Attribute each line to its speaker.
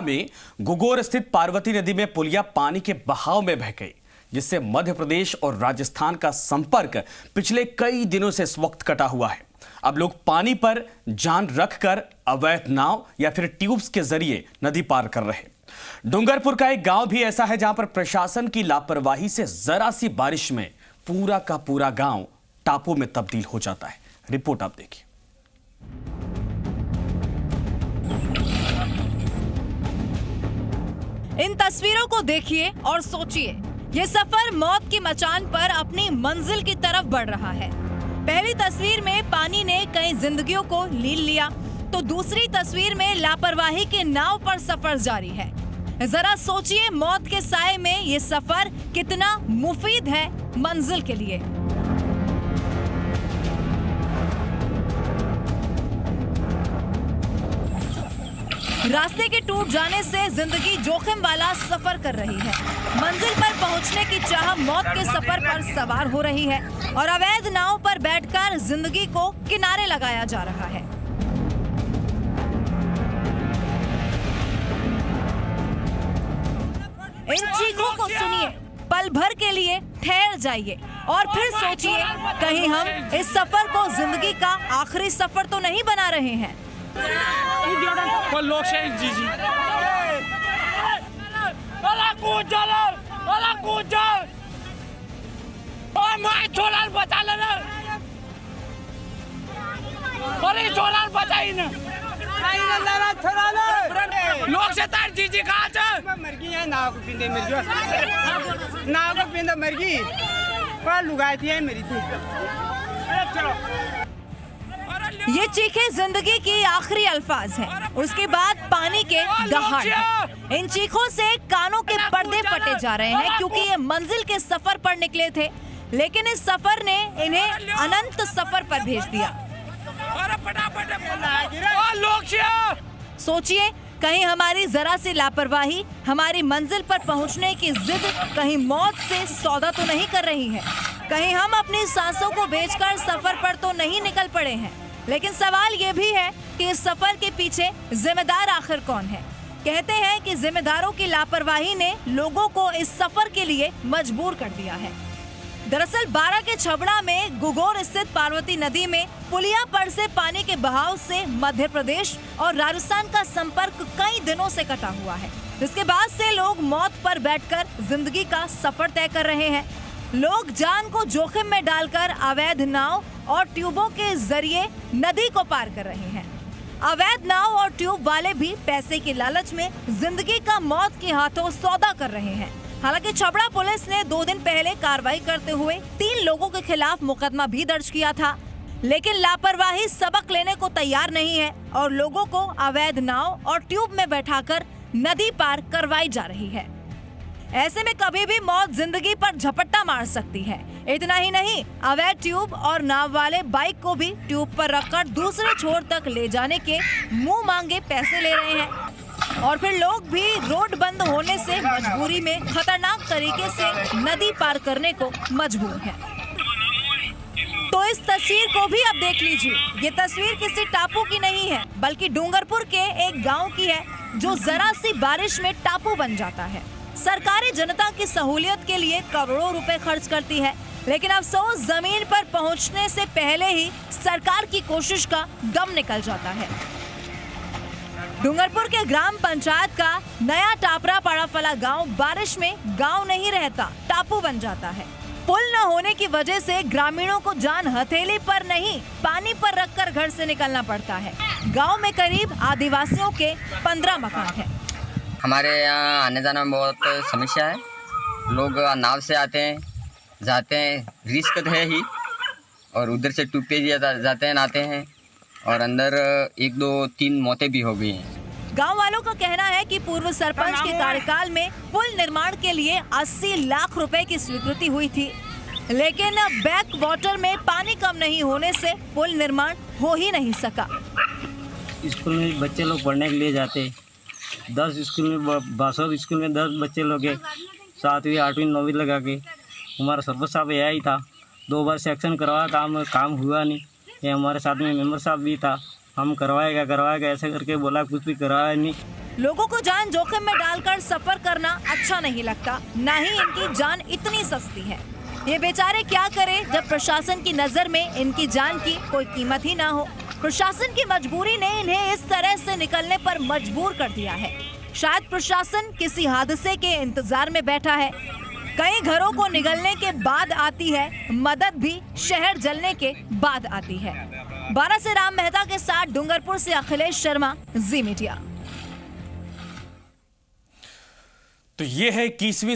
Speaker 1: में घुघोर स्थित पार्वती नदी में पुलिया पानी के बहाव में बह गई, जिससे मध्य प्रदेश और राजस्थान का संपर्क पिछले कई दिनों से इस वक्त कटा हुआ है। अब लोग पानी पर जान रखकर अवैध नाव या फिर ट्यूब्स के जरिए नदी पार कर रहे हैं। डूंगरपुर का एक गांव भी ऐसा है जहां पर प्रशासन की लापरवाही से जरा सी बारिश में पूरा का पूरा गांव टापू में तब्दील हो जाता है। रिपोर्ट आप देखिए।
Speaker 2: इन तस्वीरों को देखिए और सोचिए, ये सफर मौत की मचान पर अपनी मंजिल की तरफ बढ़ रहा है। पहली तस्वीर में पानी ने कई जिंदगियों को लील लिया, तो दूसरी तस्वीर में लापरवाही के नाव पर सफर जारी है। जरा सोचिए, मौत के साए में ये सफर कितना मुफीद है मंजिल के लिए। रास्ते के टूट जाने से जिंदगी जोखिम वाला सफर कर रही है। मंजिल पर पहुंचने की चाह मौत के सफर पर सवार हो रही है और अवैध नाव पर बैठकर जिंदगी को किनारे लगाया जा रहा है। इन चीखों को सुनिए, पल भर के लिए ठहर जाइए और फिर सोचिए, कहीं हम इस सफर को जिंदगी का आखिरी सफर तो नहीं बना रहे हैं।
Speaker 3: लोग जी जी बचा लेना, लोग से तार जी जी कहाँ मर गई है। नाव को पींदे मर गई, नाव को पींदे मर गई, पर लुगाई थी मेरी थी। चलो,
Speaker 2: ये चीखें जिंदगी की आखिरी अल्फाज हैं। उसके बाद पानी के दहाड़ हैं। इन चीखों से कानों के पर्दे फटे जा रहे हैं, क्योंकि ये मंजिल के सफर पर निकले थे, लेकिन इस सफर ने इन्हें अनंत सफर पर भेज दिया। सोचिए, कहीं हमारी जरा सी लापरवाही हमारी मंजिल पर पहुंचने की जिद कहीं मौत से सौदा तो नहीं कर रही है। कहीं हम अपनी सांसों को बेचकर सफर पर तो नहीं निकल पड़े हैं। लेकिन सवाल ये भी है कि इस सफर के पीछे जिम्मेदार आखिर कौन है। कहते हैं कि जिम्मेदारों की लापरवाही ने लोगों को इस सफर के लिए मजबूर कर दिया है। दरअसल 12 के छबड़ा में घुघोर स्थित पार्वती नदी में पुलिया पर से पानी के बहाव से मध्य प्रदेश और राजस्थान का संपर्क कई दिनों से कटा हुआ है, जिसके बाद से लोग मौत पर बैठकर जिंदगी का सफर तय कर रहे हैं। लोग जान को जोखिम में डालकर अवैध नाव और ट्यूबों के जरिए नदी को पार कर रहे हैं। अवैध नाव और ट्यूब वाले भी पैसे के लालच में जिंदगी का मौत के हाथों सौदा कर रहे हैं। हालांकि छबड़ा पुलिस ने 2 दिन पहले कार्रवाई करते हुए 3 लोगों के खिलाफ मुकदमा भी दर्ज किया था, लेकिन लापरवाही सबक लेने को तैयार नहीं है और लोगों को अवैध नाव और ट्यूब में बैठाकर नदी पार करवाई जा रही है। ऐसे में कभी भी मौत जिंदगी पर झपट्टा मार सकती है। इतना ही नहीं, अवैध ट्यूब और नाव वाले बाइक को भी ट्यूब पर रखकर दूसरे छोर तक ले जाने के मुंह मांगे पैसे ले रहे हैं और फिर लोग भी रोड बंद होने से मजबूरी में खतरनाक तरीके से नदी पार करने को मजबूर हैं। तो इस तस्वीर को भी अब देख लीजिए। ये तस्वीर किसी टापू की नहीं है, बल्कि डूंगरपुर के एक गाँव की है, जो जरा सी बारिश में टापू बन जाता है। सरकारें जनता की सहूलियत के लिए करोड़ों रुपए खर्च करती है, लेकिन अफसोस जमीन पर पहुंचने से पहले ही सरकार की कोशिश का दम निकल जाता है। डूंगरपुर के ग्राम पंचायत का नया टापरा पाड़ाफला गांव बारिश में गांव नहीं रहता, टापू बन जाता है। पुल न होने की वजह से ग्रामीणों को जान हथेली पर नहीं, पानी पर रखकर घर से निकलना पड़ता है। गाँव में करीब आदिवासियों के 15 मकान है।
Speaker 4: हमारे यहाँ आने जाने में बहुत समस्या है। लोग नाव से आते हैं, जाते हैं, रिस्क तो है ही, और उधर से टूब पे जाते हैं, नहाते हैं, और अंदर 1, 2, 3 मौतें भी हो गई हैं।
Speaker 2: गांव वालों का कहना है कि पूर्व सरपंच के कार्यकाल में पुल निर्माण के लिए 80 लाख रुपए की स्वीकृति हुई थी, लेकिन बैक वाटर में पानी कम नहीं होने से पुल निर्माण हो ही नहीं सका।
Speaker 5: स्कूल में बच्चे लोग पढ़ने के लिए जाते, 10 स्कूल में, बासठ स्कूल में 10 बच्चे लोग हैं, 7वीं 8वीं 9वीं लगा के। हमारा सरपंच साहब यह ही था, 2 बार सेक्शन करवाया, काम हुआ नहीं। ये हमारे साथ में मेंबर साहब भी था, हम करवाएगा ऐसे करके बोला, कुछ भी करवाया नहीं।
Speaker 2: लोगों को जान जोखिम में डालकर सफर करना अच्छा नहीं लगता, न ही इनकी जान इतनी सस्ती है। ये बेचारे क्या करें जब प्रशासन की नजर में इनकी जान की कोई कीमत ही ना हो। प्रशासन की मजबूरी ने इन्हें इस तरह से निकलने पर मजबूर कर दिया है। शायद प्रशासन किसी हादसे के इंतजार में बैठा है। कई घरों को निगलने के बाद आती है मदद, भी शहर जलने के बाद आती है। 12 से राम मेहता के साथ डूंगरपुर से अखिलेश शर्मा, जी मीडिया।
Speaker 1: तो ये है 21वीं